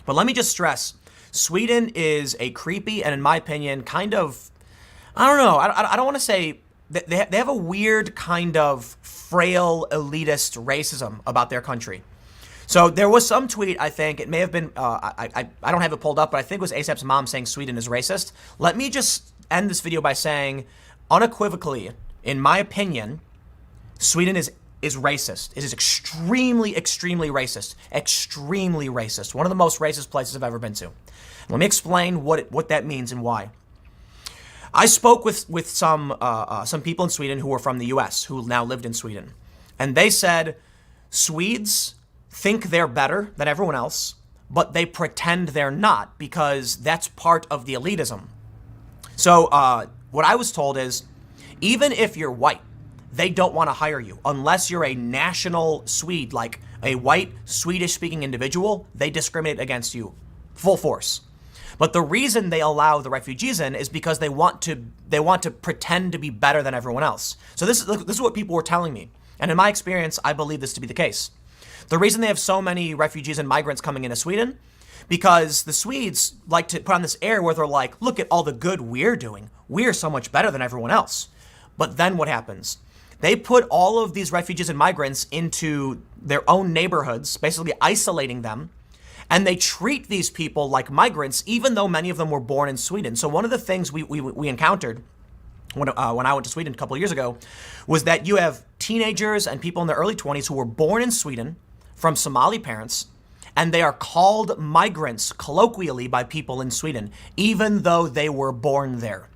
But let me just stress, Sweden is a creepy and, in my opinion, kind of, I don't know, I don't want to say, they have a weird kind of frail elitist racism about their country. So there was some tweet, I think, it may have been, I don't have it pulled up, but I think it was ASAP's mom saying Sweden is racist. Let me just end this video by saying, unequivocally, in my opinion, Sweden is racist. It is extremely, extremely racist. Extremely racist. One of the most racist places I've ever been to. Let me explain what that means and why. I spoke with some people in Sweden who were from the US, who now lived in Sweden. And they said, Swedes think they're better than everyone else, but they pretend they're not because that's part of the elitism. So what I was told is, even if you're white, they don't want to hire you. Unless you're a national Swede, like a white Swedish-speaking individual, they discriminate against you full force. But the reason they allow the refugees in is because they want to pretend to be better than everyone else. So this is what people were telling me. And in my experience, I believe this to be the case. The reason they have so many refugees and migrants coming into Sweden, because the Swedes like to put on this air where they're like, look at all the good we're doing. We're so much better than everyone else. But then what happens? They put all of these refugees and migrants into their own neighborhoods, basically isolating them, and they treat these people like migrants, even though many of them were born in Sweden. So one of the things we encountered when I went to Sweden a couple of years ago was that you have teenagers and people in their early 20s who were born in Sweden from Somali parents, and they are called migrants colloquially by people in Sweden, even though they were born there.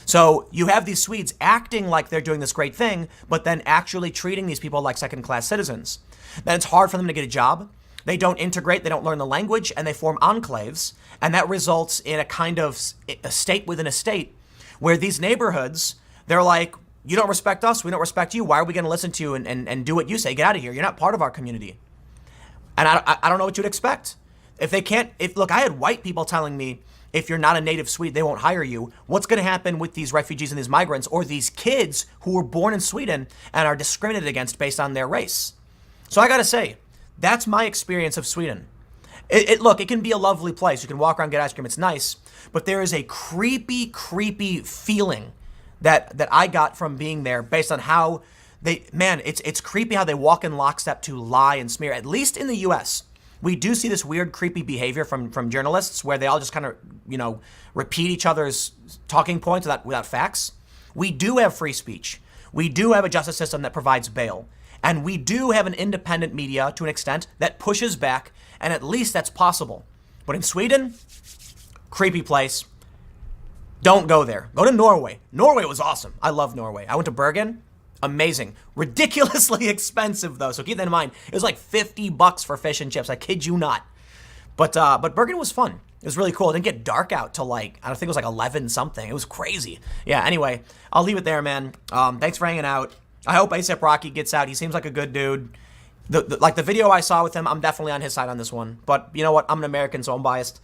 So you have these Swedes acting like they're doing this great thing, but then actually treating these people like second-class citizens. Then it's hard for them to get a job. They don't integrate, they don't learn the language, and they form enclaves. And that results in a kind of a state within a state where these neighborhoods, they're like, you don't respect us, we don't respect you. Why are we going to listen to you and do what you say? Get out of here. You're not part of our community. And I don't know what you'd expect. If they can't, look, I had white people telling me, if you're not a native Swede, they won't hire you. What's going to happen with these refugees and these migrants or these kids who were born in Sweden and are discriminated against based on their race? So I got to say, that's my experience of Sweden. Look, it can be a lovely place. You can walk around, get ice cream. It's nice. But there is a creepy, creepy feeling that I got from being there based on how it's creepy how they walk in lockstep to lie and smear, at least in the US. We do see this weird, creepy behavior from journalists where they all just kind of, repeat each other's talking points without facts. We do have free speech. We do have a justice system that provides bail. And we do have an independent media to an extent that pushes back, and at least that's possible. But in Sweden, creepy place. Don't go there. Go to Norway. Norway was awesome. I love Norway. I went to Bergen. Amazing. Ridiculously expensive though, so keep that in mind. It was like $50 for fish and chips. I kid you not. But Bergen was fun. It was really cool. It didn't get dark out till I don't think it was like 11 something. It was crazy. Yeah. Anyway, I'll leave it there, man. Thanks for hanging out. I hope ASAP Rocky gets out. He seems like a good dude. The video I saw with him, I'm definitely on his side on this one. But you know what? I'm an American, so I'm biased.